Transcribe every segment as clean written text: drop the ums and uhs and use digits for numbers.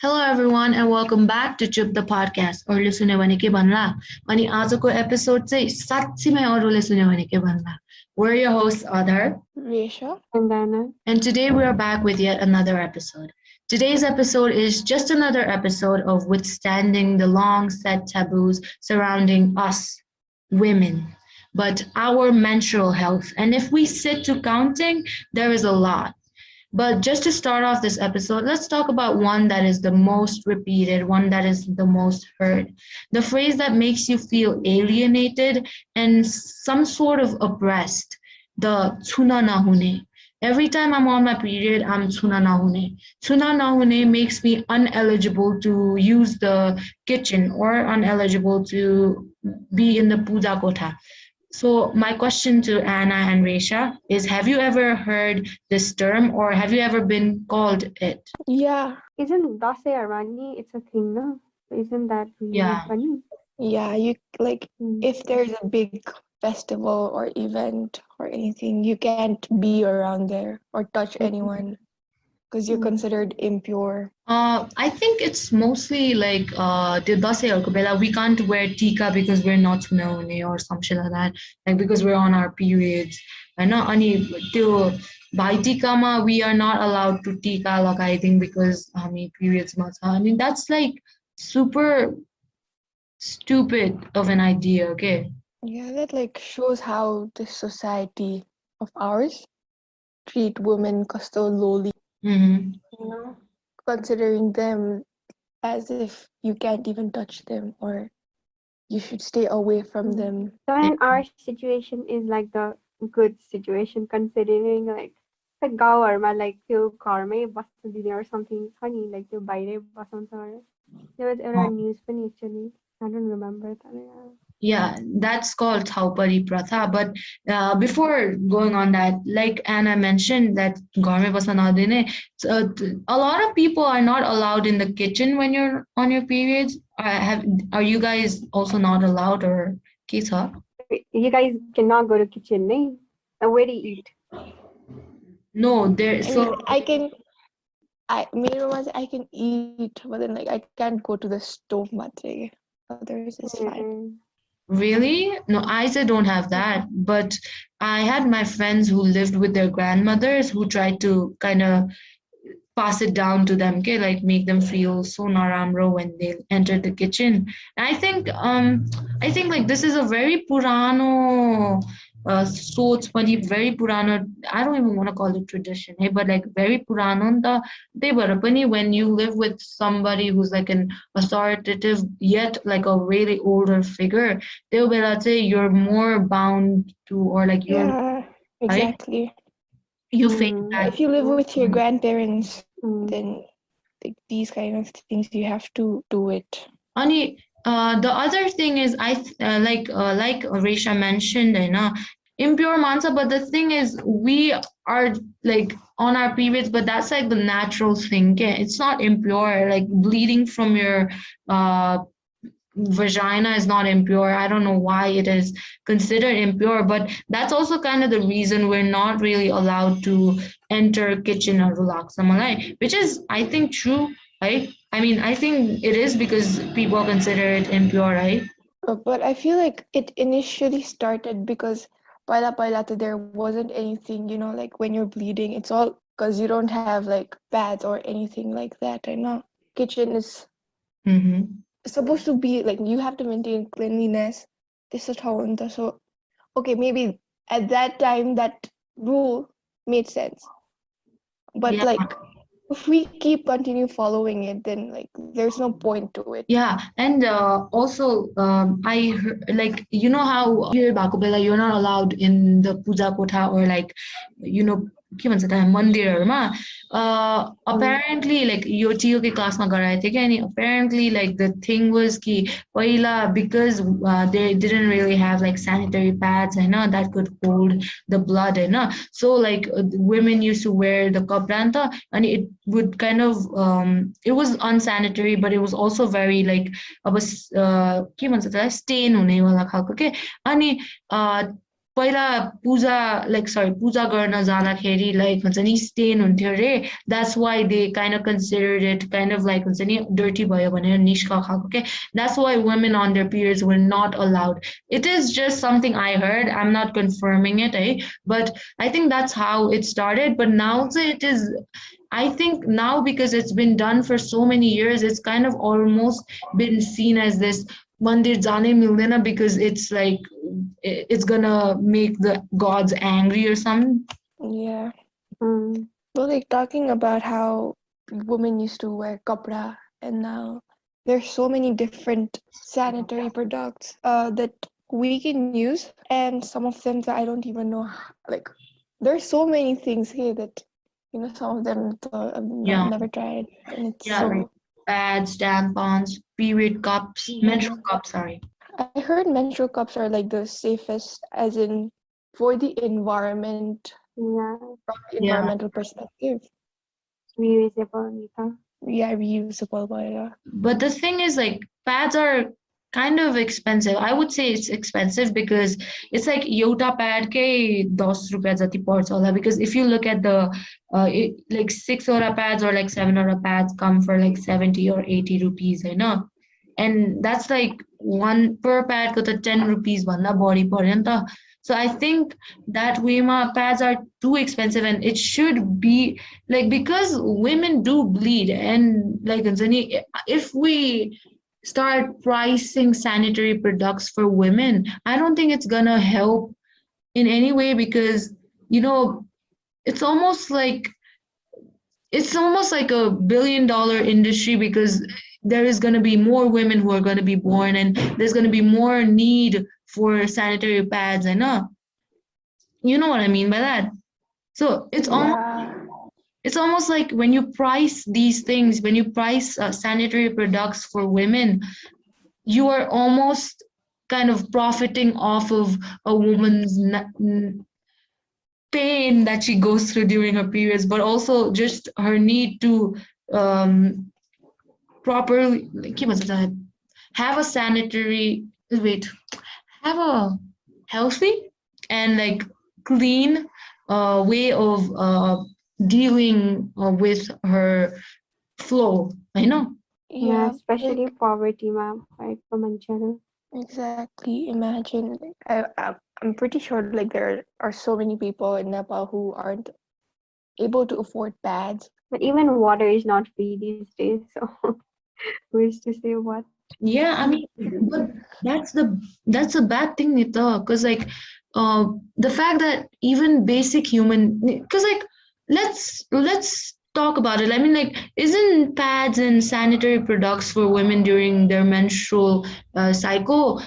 Hello everyone and welcome back to Chup the podcast or सुन्यो भने के भन्ला अनि आजको एपिसोड चाहिँ साच्चीमै अरूले सुन्यो भने के भन्ला. We're your hosts Adhar Resha. And then and today we are back with yet another episode. Today's episode is just another episode of withstanding the long set taboos surrounding us women, but our menstrual health. And if we sit to counting, there is a lot. But just to start off this episode, let's talk about one that is the most repeated, one that is the most heard. The phrase that makes you feel alienated and some sort of oppressed. The chuna na hune. Every time I'm on my period, I'm chuna na hune. Chuna na hune makes me uneligible to use the kitchen or uneligible to be in the puja kotha. So my question to Anna and Resha is, have you ever heard this term or have you ever been called it? Yeah. isn't Dase Armani? It's a thing, no? Isn't that really Yeah. funny? Yeah. You like Mm. if there's a big festival or event or anything, you can't be around there or touch anyone because you're considered impure. I think it's mostly like the dasaहरूको Bela we can't wear tika because we're not हुने or something like that, like because we're on our periods. होइन अनि त्यो भाइटिकामा we are not allowed to tika लगाइदिउँ because हामी periodsमा छ. I mean that's like super stupid of an idea, okay? Yeah, that like shows how the society of ours treat women so lowly, Mm-hmm. You know? considering them as if you can't even touch them or you should stay away from them. Then our situation is like the good situation considering like गाउँहरूमा like त्यो घरमै बस्न दिने or something छ नि like त्यो बाहिरै बसाउँछ अरे. There was एउटा news पनि actually. I don't remember that. Yeah, that's called Thaupari Pratha. But before going on that, like Anna mentioned, that garme basa nadine, a lot of people are not allowed in the kitchen when you're on your periods. Are you guys also not allowed or kisa? You guys cannot go to kitchen, nahi? Where do you eat? No, there. I So mean, I can eat, but then like I can't go to the stove matre. Others is fine. really, no, I don't have that. But I had my friends who lived with their grandmothers who tried to kind of pass it down to them, okay, like make them feel so naramro when they enter the kitchen. And I think like this is a very purano soch pani very purano. I don't even want to call it tradition, hey, but like very purano the they were pani when you live with somebody who's like an authoritative yet like a really older figure, they will say you're more bound to or like you're Yeah, exactly. you face that. If you live with your grandparents, Mm. then like, these kind of things you have to do it. Ani, the other thing is like Resha mentioned, impure mansa. But the thing is, we are like on our periods, but that's like the natural thing. Okay? It's not impure. Like bleeding from your vagina is not impure. I don't know why it is considered impure, but that's also kind of the reason we're not really allowed to enter kitchen or relaxamalai, which is I think true, right? I mean, I think it is because people consider it impure, right? But I feel like it initially started because paila there wasn't anything, like when you're bleeding, it's all because you don't have like pads or anything like that. I know kitchen is Mm-hmm. supposed to be like you have to maintain cleanliness. This is how so okay, maybe at that time that rule made sense. But Yeah. like if we keep continue following it, then like there's no point to it. Yeah, and also I heard, like you know how here Bakubela you're not allowed in the puja kotha or like के भन्छ त मन्दिरहरूमा apparently like यो टिओके क्लासमा गराएको थियो कि अनि apparently like the thing was कि पहिला because they didn't really have like sanitary pads होइन that could hold the blood होइन so like women used to wear the kapra नि त अनि it would kind of it was unsanitary but it was also very like अब के भन्छ त्यसलाई stain हुनेवाला खालको के अनि पहिला पूजा गर्न जाँदाखेरि लाइक हुन्छ नि स्टेन हुन्थ्यो अरे that's why they kind of considered it kind of like हुन्छ नि डर्टी भयो भनेर निस्क खाएको के that's why women on their periods were not allowed it is just something I heard I am not confirming it है but I think that's how it started but now चाहिँ it is I think now because it's been done for so many years, it's kind of almost been seen as this mandir jane mildena because it's like it's gonna make the gods angry or something. Yeah. Mm. Well, like talking about how women used to wear kapra, and now there's so many different sanitary products that we can use, and some of them that I don't even know. Like, there's so many things here that some of them I've Yeah, never tried, and it's yeah, so. like pads, tampons, period cups, menstrual cups. Sorry. I heard menstrual cups are like the safest, as in for the environment, Yeah, from the Yeah. environmental perspective. reusable, Nita. Yeah, reusable, but But the thing is, like, pads are kind of expensive. I would say it's expensive because it's like Yota pad ke 10 rupiah jati parcha hola. Because if you look at the like 6 pads or like 7 pads come for like 70 or 80 rupees, I know. And that's like one per pad ko ta 10 rupees bhanda body paryo ni ta. So I think that Wema pads are too expensive and it should be like because women do bleed and like if we start pricing sanitary products for women, I don't think it's gonna help in any way because it's almost like a $1 billion industry because there is going to be more women who are going to be born and there's going to be more need for sanitary pads and you know what I mean by that. So yeah. it's almost like when you price these things, when you price sanitary products for women, you are almost kind of profiting off of a woman's pain that she goes through during her periods, but also just her need to um, properly have a sanitary wait, have a healthy and like clean way of dealing with her flow. I know. Yeah, Yeah, especially like poverty, ma'am, right, for Manchester. exactly. Imagine, like, I'm pretty sure like there are so many people in Nepal who aren't able to afford pads. But even water is not free these days, so who is to say what? Yeah, I mean, but that's a bad thing, Nita, because like the fact that even basic human, because like let's talk about it. I mean, like, isn't pads and sanitary products for women during their menstrual cycle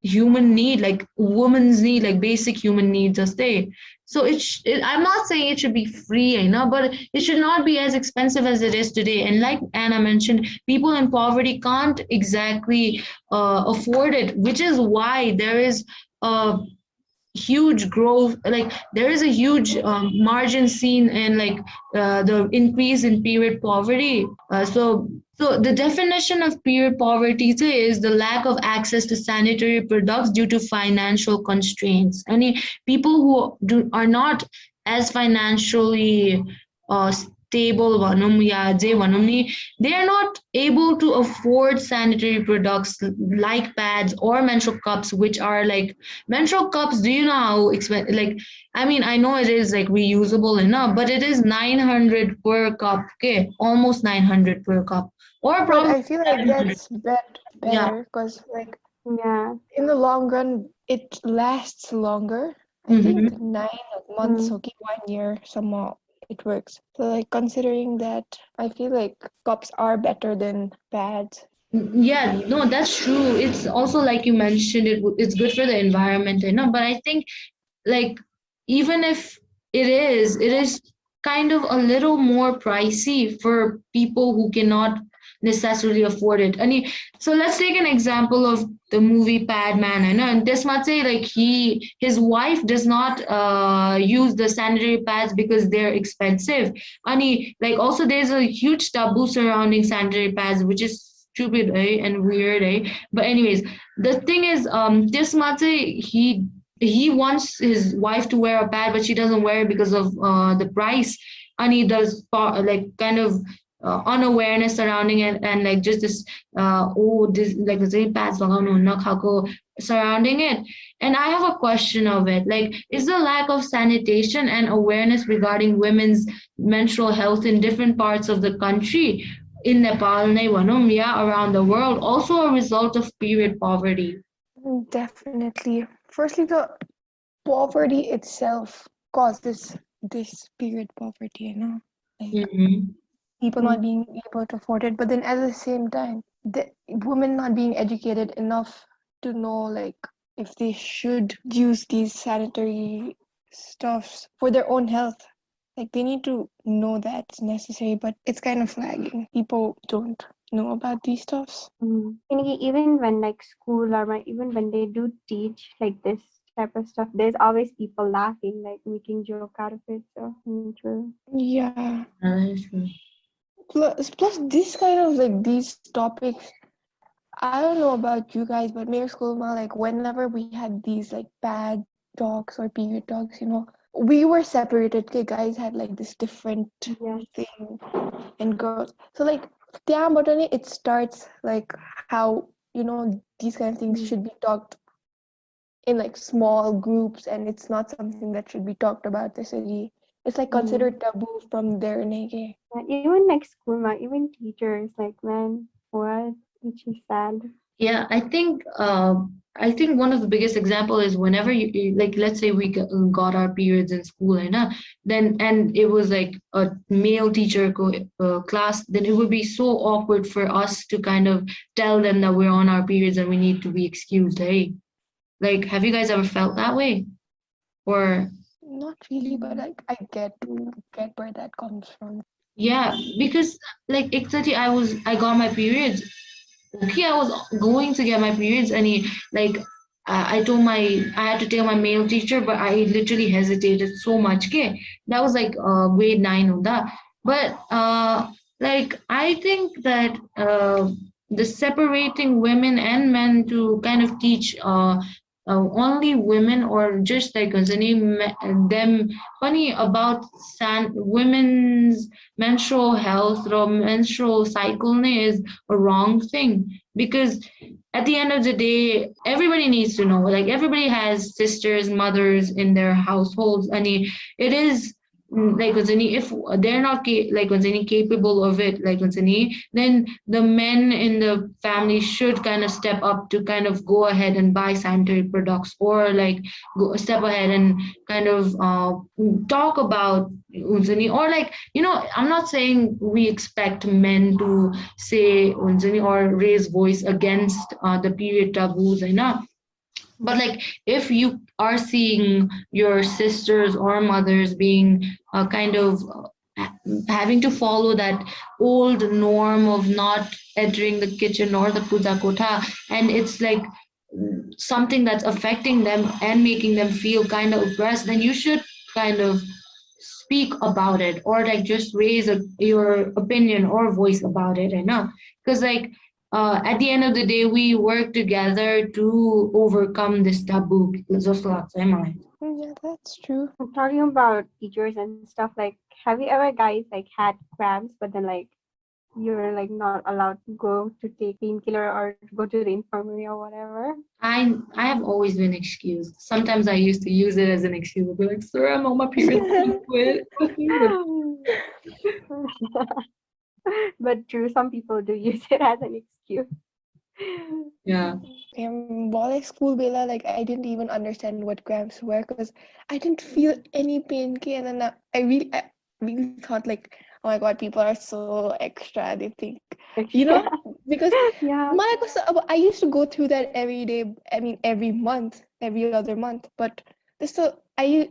human need, like woman's need, like basic human needs a stay. So I'm not saying it should be free, but it should not be as expensive as it is today. And like Anna mentioned, people in poverty can't exactly afford it, which is why there is a huge growth, like there is a huge margin seen in like the increase in period poverty. So the definition of period poverty is the lack of access to sanitary products due to financial constraints. I mean, people are not as financially stable भनौँ या जे भनौँ नि, they are not able to afford sanitary products like pads or menstrual cups, which are like menstrual cups. Do you know how expensive? Like, I mean, I know it is like reusable enough, but it is 900 per cup. Okay, almost 900 per cup, or But probably I feel like 700. that's Yeah. better because like Yeah. in the long run it lasts longer. I Mm-hmm. think 9 months, Mm. okay, 1 year, somehow it works. So like considering that, I feel like cups are better than pads. Yeah, no, that's true. It's also like you mentioned, it's good for the environment, but I think like even if it is kind of a little more pricey for people who cannot necessarily afford it. I mean, so let's take an example of the movie Padman. I know, and this might say like his wife does not use the sanitary pads because they're expensive. And like also there's a huge taboo surrounding sanitary pads, which is stupid, and weird, But anyways, the thing is, this Mate, he he wants his wife to wear a pad, but she doesn't wear it because of the price. And he does like kind of unawareness surrounding it, and like just this oh this like the pads surrounding it. And I have a question of it, like, is the lack of sanitation and awareness regarding women's menstrual health in different parts of the country, in Nepal, yeah, around the world, also a result of period poverty? Definitely. Firstly, the poverty itself causes this period poverty, like Mm-hmm. people not being able to afford it. But then at the same time, the women not being educated enough to know like if they should use these sanitary stuffs for their own health. Like they need to know that's necessary, but it's kind of lagging. People don't know about these stuffs. And even when like school or even when they do teach like this type of stuff, there's always people laughing, like making joke out of it. So true. Yeah. That's true. Plus this kind of like these topics, I don't know about you guys, but mere school, like whenever we had these like bad talks or period talks, we were separated. Okay, guys had like this different Yes. thing, and girls. So like, yeah, but only it starts like how these kind of things should be talked in like small groups, and it's not something that should be talked about the city. It's like considered taboo from there, Nege. Even like school, even teachers, like man, what? Which is sad. Yeah, I think one of the biggest example is whenever like, let's say we got our periods in school, and then and it was like a male teacher class, then it would be so awkward for us to kind of tell them that we're on our periods and we need to be excused. Hey, like, have you guys ever felt that way? Or Not really, but like I get where that comes from. yeah, because like exactly, I got my periods. Okay, I was going to get my periods, and he like I told I had to tell my male teacher, but I literally hesitated so much. Okay, that was like grade 9 of that. But like I think that the separating women and men to kind of teach only women, or just like them funny about women's menstrual health or menstrual cycle is a wrong thing, because at the end of the day everybody needs to know, like everybody has sisters, mothers in their households, and it is like if they're not capable of it, like then the men in the family should kind of step up to kind of go ahead and buy sanitary products, or like go step ahead and kind of talk about unzani, or like I'm not saying we expect men to say unzani or raise voice against the period taboos enough, but like if you are seeing your sisters or mothers being kind of having to follow that old norm of not entering the kitchen or the puja kotha, and it's like something that's affecting them and making them feel kind of oppressed, then you should kind of speak about it, or like just raise your opinion or voice about it enough, because like at the end of the day we work together to overcome this taboo. Yeah, that's true. I'm talking about teachers and stuff. Like, have you ever guys like had cramps, but then like you're like not allowed to go to take painkiller or go to the infirmary or whatever? I have always been excused. Sometimes I used to use it as an excuse. I'd be like, sir, I'm on my period, please quit. But But true, some people do use it as an excuse. yeah. While school bela, like I didn't even understand what cramps were because I didn't feel any pain. And then I really thought like, oh my god, people are so extra. They think, Yeah. because Yeah. I used to go through that every day. I mean, every month, every other month. But this so I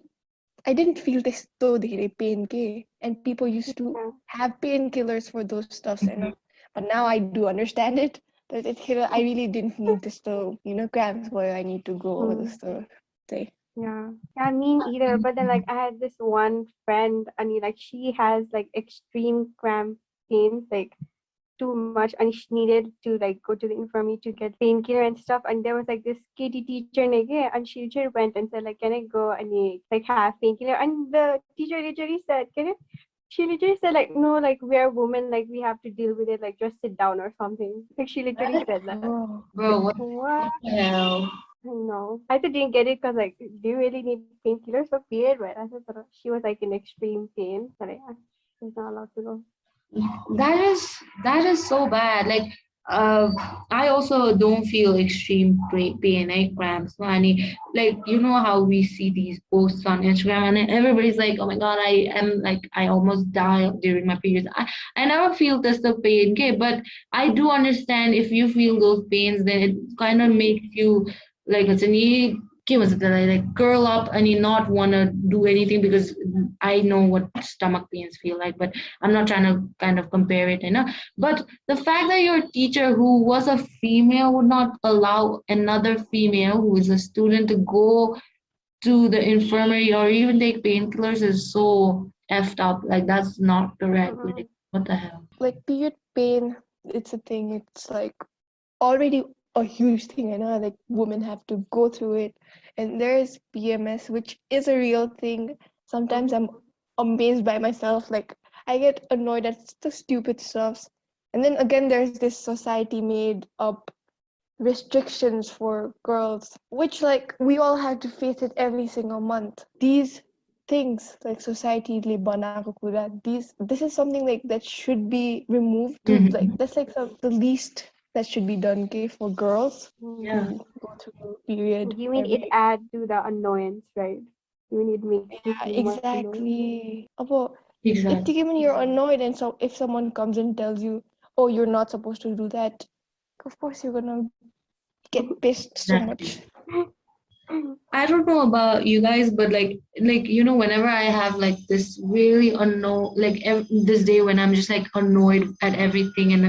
didn't feel this so pain ke, and people used to have painkillers for those stuffs, Mhm. but now I do understand it. That I really didn't need this to cramps where I need to go over Mm. this to say. Yeah. Yeah, me neither. But then like I had this one friend, and like she has like extreme cramp pains, like too much and she needed to like go to the infirmary to get painkiller and stuff. And there was like this kitty teacher and she literally went and said like, can I go and like have painkiller? And the teacher literally said, can I? She literally said like, no, like we are women, like we have to deal with it, like just sit down or something. Like she literally said that. Oh, Bro, What? what the hell? I know. I just didn't get it because like, do you really need painkillers for period? Right? I said, but she was like in extreme pain. But yeah, she's not allowed to go. That is so bad. Like, uh, I also don't feel extreme pain, like cramps, honey. Like, you know how we see these posts on Instagram, and then everybody's like, "Oh my God, I almost die during my periods." I never feel this the pain, okay? But I do understand if you feel those pains, then it kind of makes you like it's a need. Like curl up and you not want to do anything because I know what stomach pains feel like, but I'm not trying to kind of compare it, you know. But the fact that your teacher, who was a female, would not allow another female who is a student to go to the infirmary or even take painkillers is so effed up. Like that's not correct. Mm-hmm. Like what the hell? like period pain, it's a thing. It's like already a huge thing. I know like women have to go through it. And there's PMS, which is a real thing. Sometimes I'm amazed by myself. Like I get annoyed at the stupid stuff. And then again, there's this society made up restrictions for girls, which like we all have to face it every single month. These things like society this is something like that should be removed to like Mhm. that's like the least that should be done, okay, for girls Yeah, to go through a period You mean it every add to the annoyance, right? You mean it makes you yeah, feel more annoyed? exactly. About if exactly. even you're annoyed and so if someone comes and tells you, oh, you're not supposed to do that, of course you're gonna get pissed so Exactly. much. I don't know about you guys, but like you know, whenever I have like this really like this day when I'm just like annoyed at everything, and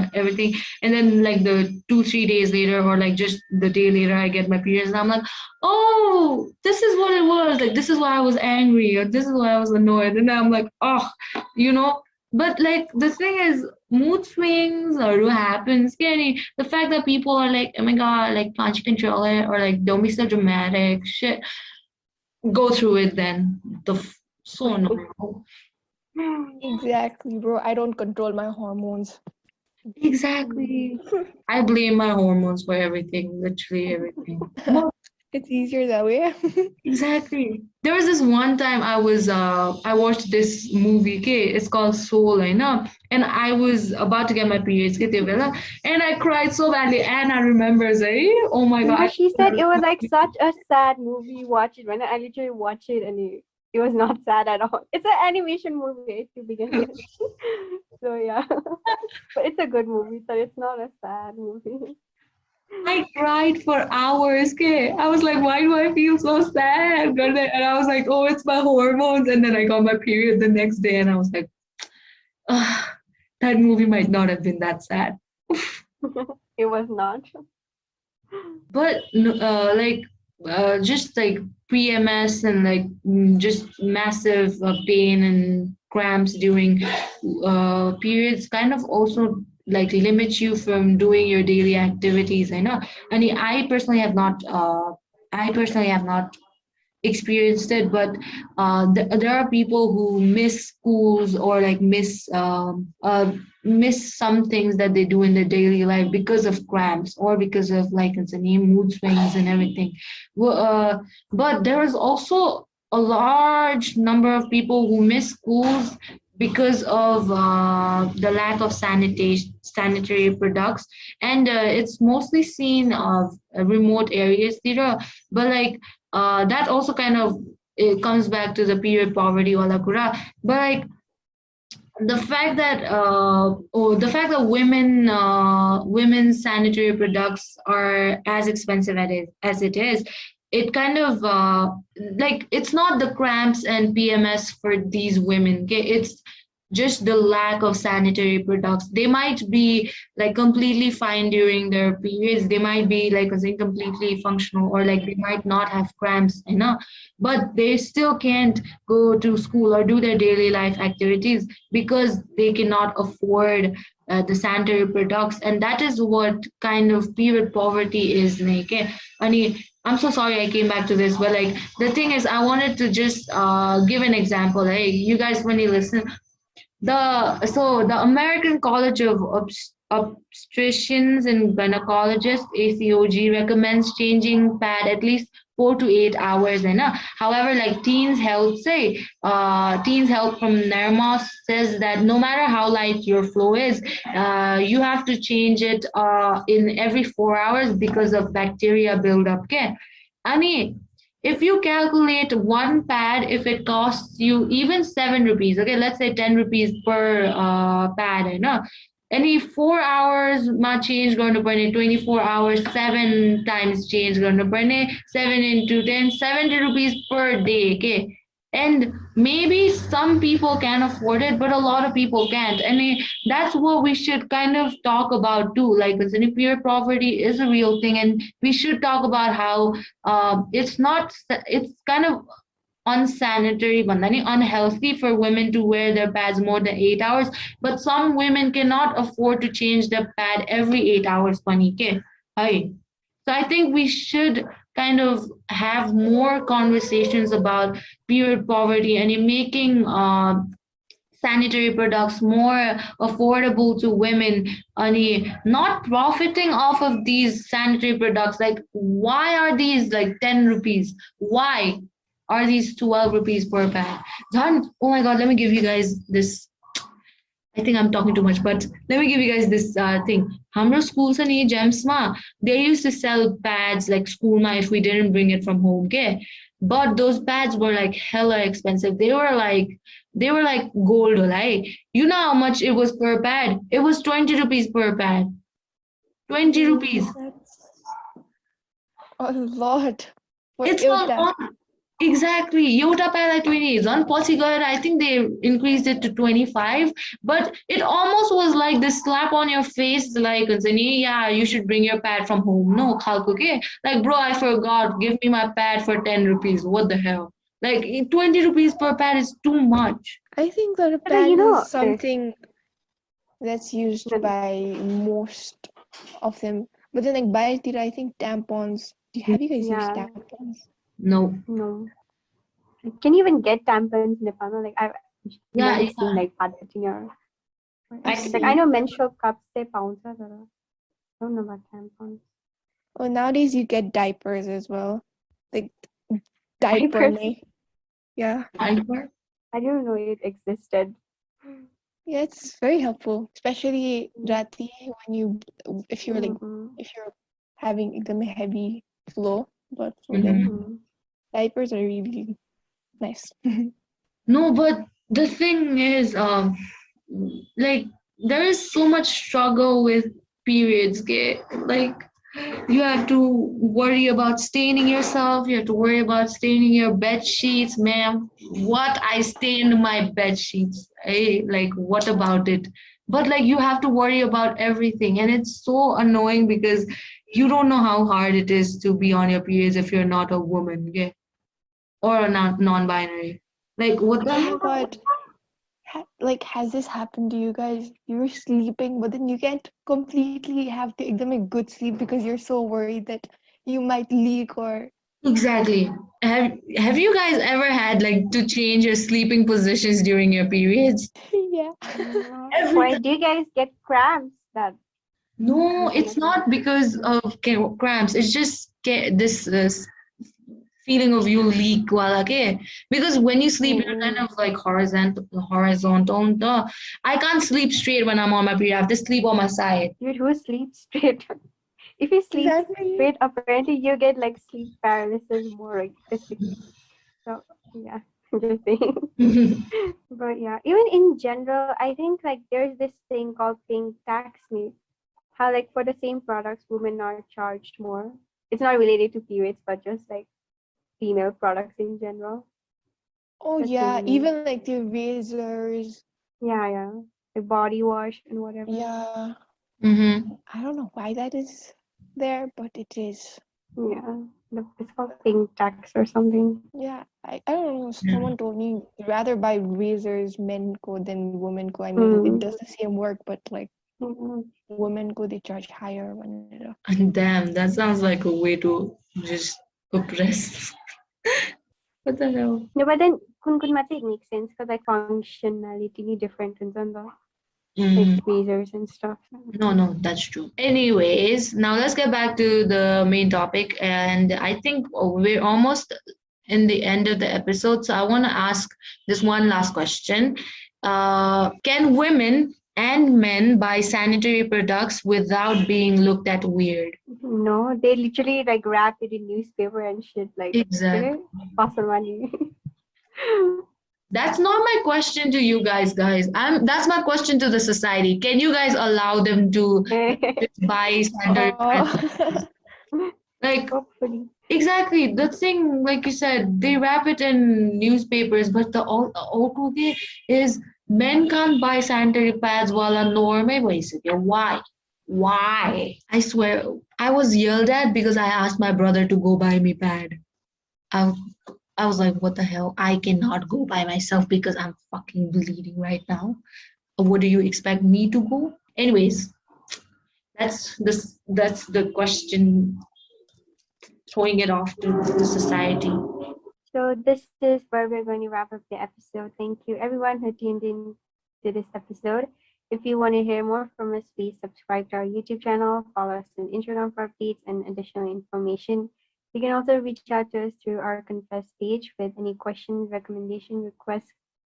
then like the 2 3 days later, or like just the day later, I get my periods, and I'm like, oh, this is what it was. Like this is why I was angry, or this is why I was annoyed, and I'm like, oh, you know. But like the thing is, mood swings or what happens, scary. The fact that people are like, oh my God, like can't you control it, or like don't be so dramatic, shit. Go through it then. So annoying. Exactly, bro. I don't control my hormones. Exactly. I blame my hormones for everything, literally everything. It's easier that way. Exactly. There was this one time I watched this movie, okay, it's called Soul, I know. And I was about to get my periods, okay, Devila, and I cried so badly. And I remember saying, oh my Yeah, God. she said it was like such a sad movie. Watch it. When I literally watched it, and it was not sad at all. It's an animation movie to begin with. So yeah, but it's a good movie. So it's not a sad movie. I cried for hours, okay. I was like, why do I feel so sad? And I was like, oh, it's my hormones. And then I got my period the next day, and I was like, ah, that movie might not have been that sad. It was not. But just like PMS and like just massive pain and cramps during periods kind of also like limit you from doing your daily activities. I know. And I personally have not experienced it, but there are people who miss schools or like miss some things that they do in their daily life because of cramps or because of like it's a name mood swings and everything. But there is also a large number of people who miss schools because of the lack of sanitation sanitary products, and it's mostly seen of remote areas there, but like that also kind of it comes back to the period poverty wala kura. But like the fact that women's sanitary products are as expensive as it is, it kind of like it's not the cramps and PMS for these women, okay? It's just the lack of sanitary products. They might be like completely fine during their periods. They might be like I say, completely functional, or like they might not have cramps, but they still can't go to school or do their daily life activities because they cannot afford the sanitary products. And that is what kind of period poverty is. Like, I'm so sorry I came back to this, but like the thing is, I wanted to just give an example. Hey, you guys, when you listen, the American College of Obstetricians and Gynecologists (ACOG) recommends changing pad at least 4 to 8 hours. However, like Teens Health from Nermos says that no matter how light your flow is, you have to change it in every 4 hours because of bacteria buildup. Okay, I mean, if you calculate one pad, if it costs you even 7 rupees, okay, let's say 10 rupees per pad, any 4 hours ma change going to burn 24 hours, 7 times change going to burn 7 into 10, 70 rupees per day, okay. And maybe some people can afford it, but a lot of people can't. And that's what we should kind of talk about too. Like, listen, pure poverty is a real thing, and we should talk about how it's not, it's kind of unsanitary, bandhani, unhealthy for women to wear their pads more than 8 hours. But some women cannot afford to change their pad every 8 hours. Pani ke, hi. So I think we should kind of have more conversations about period poverty and in making sanitary products more affordable to women, not profiting off of these sanitary products. Like, why are these like 10 rupees? Why are these 12 rupees per pack? John, oh my god, let me give you guys this. I think I'm talking too much, but let me give you guys this thing. Hamra schools and gems ma, they used to sell pads like school ma if we didn't bring it from home, okay? But those pads were like hella expensive. They were like gold, right? You know how much it was per pad? It was 20 rupees per pad. 20 rupees. That's a lot for It's a Ilta. lot. Exactly. Yota pad at 20 is on Portugal. I think they increased it to 25. But it almost was like this slap on your face, like, yeah, you should bring your pad from home. No, khalk, okay? Like, bro, I forgot. Give me my pad for 10 rupees. What the hell? Like, 20 rupees per pad is too much. I think that a But pad is something that's used by most of them. But then, like, Bayatira, I think tampons. Have you guys used yeah, tampons? No. no. Can you even get tampons in Nepal? Like I've Yeah, never yeah. seen like that in your. I've Like I seen. know menstrual cups they pounce. I don't know about tampons. Oh, nowadays you get diapers as well. Like, diaper Diapers. me. Yeah. Diaper? I didn't know it existed. Yeah, it's very helpful, especially Mm-hmm. Rati when you if you're like if you're having a heavy flow, but so then Mhm. Mm-hmm. diapers are really nice. No, but the thing is, like, there is so much struggle with periods, okay? Like, you have to worry about staining yourself. You have to worry about staining your bed sheets, ma'am. What, I stained my bed sheets? Like, what about it? But like, you have to worry about everything, and it's so annoying because you don't know how hard it is to be on your periods if you're not a woman, okay? Or a non-binary. Like, what the Oh my hell? God. Like, has this happened to you guys? You're sleeping, but then you can't completely have the एकदमै good sleep because you're so worried that you might leak or Exactly. Have you guys ever had like to change your sleeping positions during your periods? yeah. Every Why time. do you guys get cramps? That No, looking it's at your not because of cramps. It's just this feeling of you leak while okay. Because when you sleep, you're kind mm-mm. of like horizontal. Duh. I can't sleep straight when I'm on my period. I have to sleep on my side. Dude, who sleeps straight? If you sleep Exactly. straight, apparently you get like sleep paralysis more like physically. So yeah, just saying. But yeah, even in general, I think like there's this thing called paying tax me. How like for the same products, women are charged more. It's not related to periods, but just like female products in general. Oh That's yeah, really even like the razors, Yeah. The body wash and whatever. Yeah, Mm-hmm. I don't know why that is there, but it is. Yeah. It's called pink tax or something. Yeah, I don't know. Someone told me rather buy razors men co than women co. I mean, it Mm. does the same work, but like Mm. women co, they charge higher one. Damn, that sounds like a way to just oppress. What the hell? No, but then kun mate it makes sense because like functionality different in the like Mm, razors and stuff. no, that's true. Anyways, now let's get back to the main topic. And I think we're almost in the end of the episode. So I want to ask this one last question. Can women and men buy sanitary products without being looked at weird? No, they literally like wrap it in newspaper and shit. Like, Exactly. okay, pass the money. That's not my question to you guys. That's my question to the society. Can you guys allow them to just buy standard Oh, like Hopefully. exactly the thing like you said, they wrap it in newspapers, but the all is men can't buy sanitary pads while a norm है वैसे क्या? Why? Why? I swear I was yelled at because I asked my brother to go buy me pad. I I was like, what the hell? I cannot go by myself because I'm fucking bleeding right now. What do you expect me to go? Anyways, that's the question, throwing it off to the society. So this is where we're going to wrap up the episode. Thank you everyone who tuned in to this episode. If you want to hear more from us, please subscribe to our YouTube channel, follow us on Instagram for updates and additional information. You can also reach out to us through our Confess page with any questions, recommendation, requests,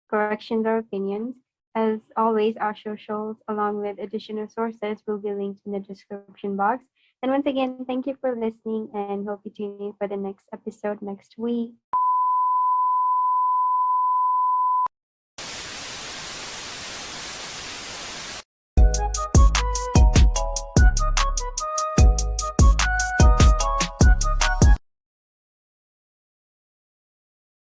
corrections, or opinions. As always, our socials, along with additional sources, will be linked in the description box. And once again, thank you for listening and hope you tune in for the next episode next week.